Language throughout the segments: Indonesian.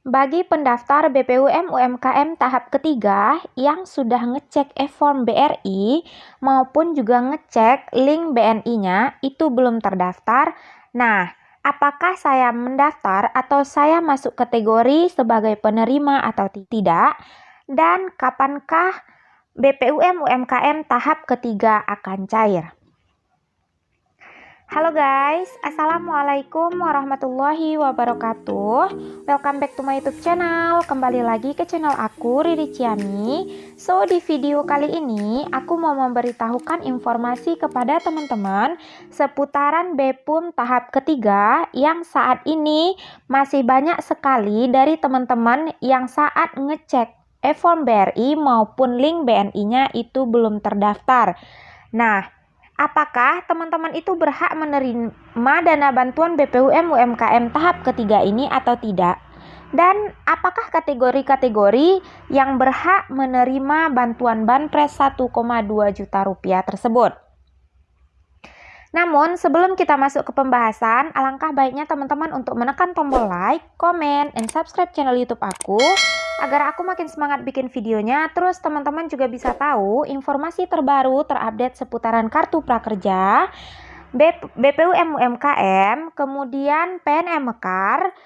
Bagi pendaftar BPUM UMKM tahap ketiga yang sudah ngecek e-form BRI maupun juga ngecek link BNI-nya itu belum terdaftar. Nah, apakah saya mendaftar atau saya masuk kategori sebagai penerima atau tidak? Dan kapankah BPUM UMKM tahap ketiga akan cair? Halo guys, Assalamualaikum warahmatullahi wabarakatuh. Welcome back to my YouTube channel. Kembali lagi ke channel aku, Riri Ciami. So, di video kali ini aku mau memberitahukan informasi kepada teman-teman seputaran BPUM tahap ketiga yang saat ini masih banyak sekali dari teman-teman yang saat ngecek e-form BRI maupun link BNI-nya itu belum terdaftar. Nah, apakah teman-teman itu berhak menerima dana bantuan BPUM UMKM tahap ketiga ini atau tidak? Dan apakah kategori-kategori yang berhak menerima bantuan Banpres 1,2 juta rupiah tersebut? Namun, sebelum kita masuk ke pembahasan, alangkah baiknya teman-teman untuk menekan tombol like, comment, dan subscribe channel YouTube aku agar aku makin semangat bikin videonya. Terus teman-teman juga bisa tahu informasi terbaru terupdate seputaran kartu prakerja, BPUM UMKM, kemudian PNM Mekar,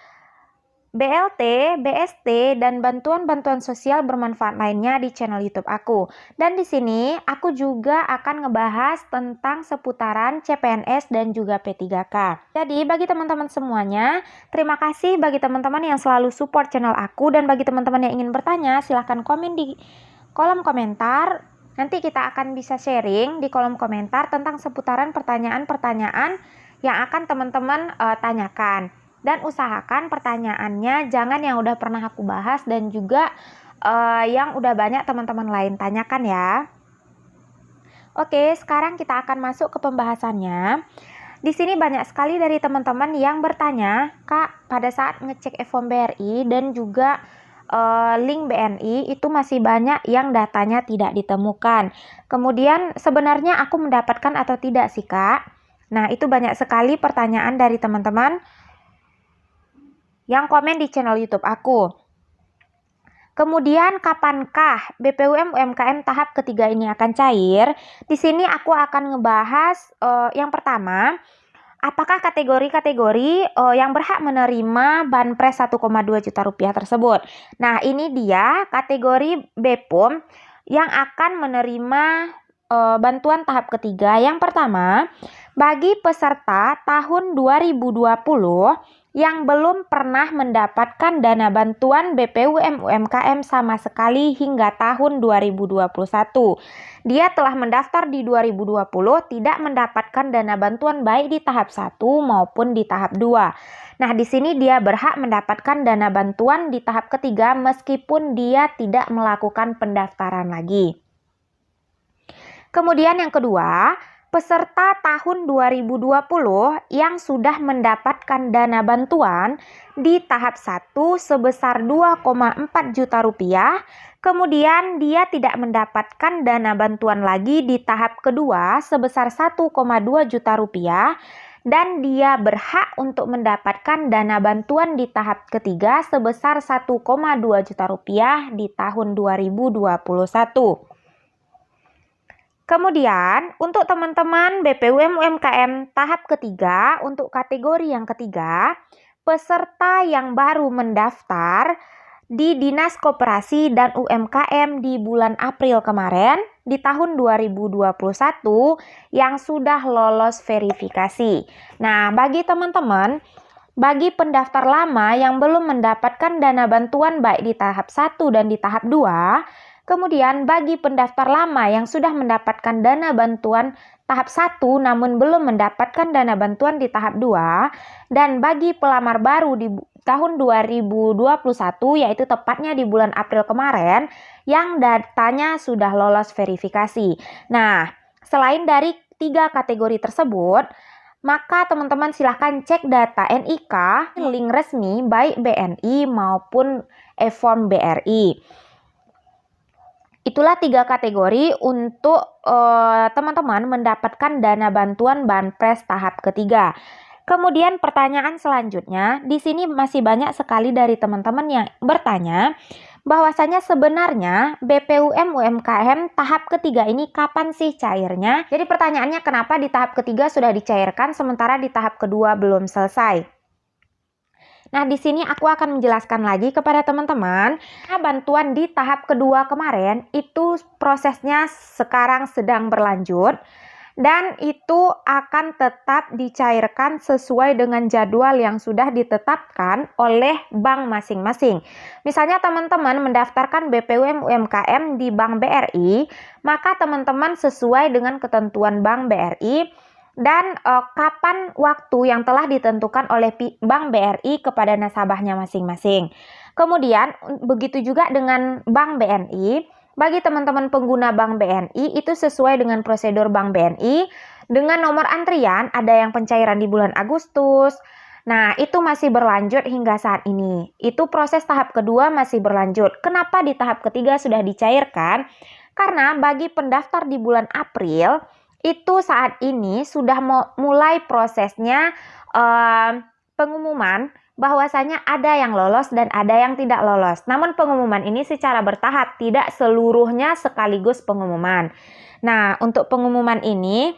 BLT, BST, dan bantuan-bantuan sosial bermanfaat lainnya di channel YouTube aku. Dan di sini aku juga akan ngebahas tentang seputaran CPNS dan juga P3K. Jadi bagi teman-teman semuanya, terima kasih bagi teman-teman yang selalu support channel aku, dan bagi teman-teman yang ingin bertanya, silahkan komen di kolom komentar. Nanti kita akan bisa sharing di kolom komentar tentang seputaran pertanyaan-pertanyaan yang akan teman-teman tanyakan. Dan usahakan pertanyaannya jangan yang udah pernah aku bahas dan juga yang udah banyak teman-teman lain tanyakan ya. Oke, sekarang kita akan masuk ke pembahasannya. Di sini banyak sekali dari teman-teman yang bertanya, Kak, pada saat ngecek e-form BRI dan juga link BNI itu masih banyak yang datanya tidak ditemukan. Kemudian sebenarnya aku mendapatkan atau tidak sih, Kak? Nah, itu banyak sekali pertanyaan dari teman-teman yang komen di channel YouTube aku. Kemudian kapankah BPUM UMKM tahap ketiga ini akan cair? Di sini aku akan ngebahas yang pertama, apakah kategori-kategori yang berhak menerima Banpres 1,2 juta rupiah tersebut. Nah, ini dia kategori BPUM yang akan menerima bantuan tahap ketiga. Yang pertama, bagi peserta tahun 2020 yang belum pernah mendapatkan dana bantuan BPUM UMKM sama sekali hingga tahun 2021. Dia telah mendaftar di 2020, tidak mendapatkan dana bantuan baik di tahap 1 maupun di tahap 2. Nah, di sini dia berhak mendapatkan dana bantuan di tahap ketiga meskipun dia tidak melakukan pendaftaran lagi. Kemudian yang kedua, peserta tahun 2020 yang sudah mendapatkan dana bantuan di tahap 1 sebesar 2,4 juta rupiah, kemudian dia tidak mendapatkan dana bantuan lagi di tahap kedua sebesar 1,2 juta rupiah, dan dia berhak untuk mendapatkan dana bantuan di tahap ketiga sebesar 1,2 juta rupiah di tahun 2021. Kemudian, untuk teman-teman BPUM UMKM tahap ketiga, untuk kategori yang ketiga, peserta yang baru mendaftar di Dinas Koperasi dan UMKM di bulan April kemarin, di tahun 2021, yang sudah lolos verifikasi. Nah, bagi teman-teman, bagi pendaftar lama yang belum mendapatkan dana bantuan baik di tahap 1 dan di tahap 2, kemudian bagi pendaftar lama yang sudah mendapatkan dana bantuan tahap 1 namun belum mendapatkan dana bantuan di tahap 2, dan bagi pelamar baru di tahun 2021 yaitu tepatnya di bulan April kemarin yang datanya sudah lolos verifikasi. Nah, selain dari 3 kategori tersebut, maka teman-teman silahkan cek data NIK, link resmi baik BNI maupun e-form BRI. Itulah 3 kategori untuk teman-teman mendapatkan dana bantuan Banpres tahap ketiga. Kemudian pertanyaan selanjutnya, di sini masih banyak sekali dari teman-teman yang bertanya bahwasanya sebenarnya BPUM UMKM tahap ketiga ini kapan sih cairnya? Jadi pertanyaannya, kenapa di tahap ketiga sudah dicairkan sementara di tahap kedua belum selesai? Nah, di sini aku akan menjelaskan lagi kepada teman-teman, bantuan di tahap kedua kemarin itu prosesnya sekarang sedang berlanjut dan itu akan tetap dicairkan sesuai dengan jadwal yang sudah ditetapkan oleh bank masing-masing. Misalnya teman-teman mendaftarkan BPUM UMKM di Bank BRI, maka teman-teman sesuai dengan ketentuan Bank BRI dan kapan waktu yang telah ditentukan oleh Bank BRI kepada nasabahnya masing-masing. Kemudian begitu juga dengan Bank BNI. Bagi teman-teman pengguna Bank BNI itu sesuai dengan prosedur Bank BNI dengan nomor antrian, ada yang pencairan di bulan Agustus. Nah, itu masih berlanjut hingga saat ini. Itu proses tahap kedua masih berlanjut. Kenapa di tahap ketiga sudah dicairkan? Karena bagi pendaftar di bulan April itu saat ini sudah mulai prosesnya pengumuman bahwasanya ada yang lolos dan ada yang tidak lolos. Namun pengumuman ini secara bertahap, tidak seluruhnya sekaligus pengumuman. Nah, untuk pengumuman ini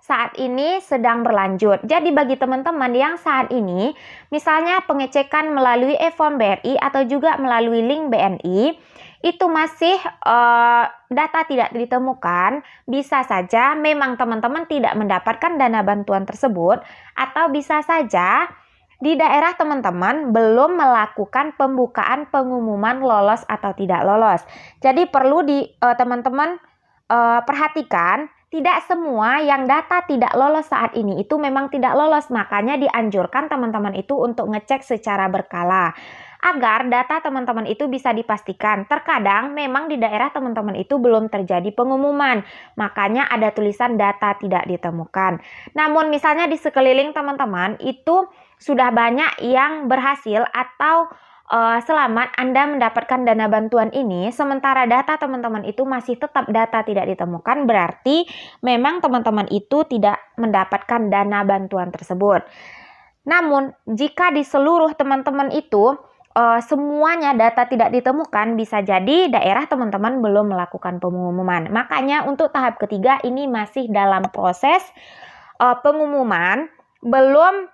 saat ini sedang berlanjut. Jadi bagi teman-teman yang saat ini misalnya pengecekan melalui e-form BRI atau juga melalui link BNI, itu masih data tidak ditemukan, bisa saja memang teman-teman tidak mendapatkan dana bantuan tersebut, atau bisa saja di daerah teman-teman belum melakukan pembukaan pengumuman lolos atau tidak lolos. Jadi perlu teman-teman perhatikan, tidak semua yang data tidak lolos saat ini itu memang tidak lolos. Makanya dianjurkan teman-teman itu untuk ngecek secara berkala agar data teman-teman itu bisa dipastikan. Terkadang memang di daerah teman-teman itu belum terjadi pengumuman, makanya ada tulisan data tidak ditemukan. Namun misalnya di sekeliling teman-teman itu sudah banyak yang berhasil atau selamat Anda mendapatkan dana bantuan ini, sementara data teman-teman itu masih tetap data tidak ditemukan, berarti memang teman-teman itu tidak mendapatkan dana bantuan tersebut. Namun jika di seluruh teman-teman itu semuanya data tidak ditemukan, bisa jadi daerah teman-teman belum melakukan pengumuman. Makanya untuk tahap ketiga ini masih dalam proses pengumuman, belum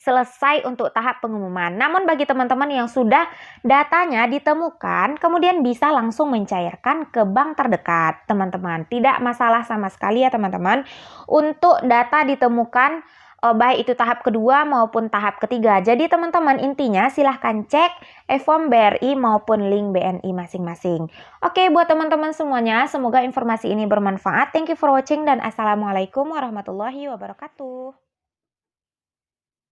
selesai untuk tahap pengumuman. Namun bagi teman-teman yang sudah datanya ditemukan, kemudian bisa langsung mencairkan ke bank terdekat, teman-teman. Tidak masalah sama sekali ya teman-teman. Untuk data ditemukan baik itu tahap kedua maupun tahap ketiga. Jadi teman-teman intinya silahkan cek e-form BRI maupun link BNI masing-masing. Oke, buat teman-teman semuanya, semoga informasi ini bermanfaat. Thank you for watching dan assalamualaikum warahmatullahi wabarakatuh.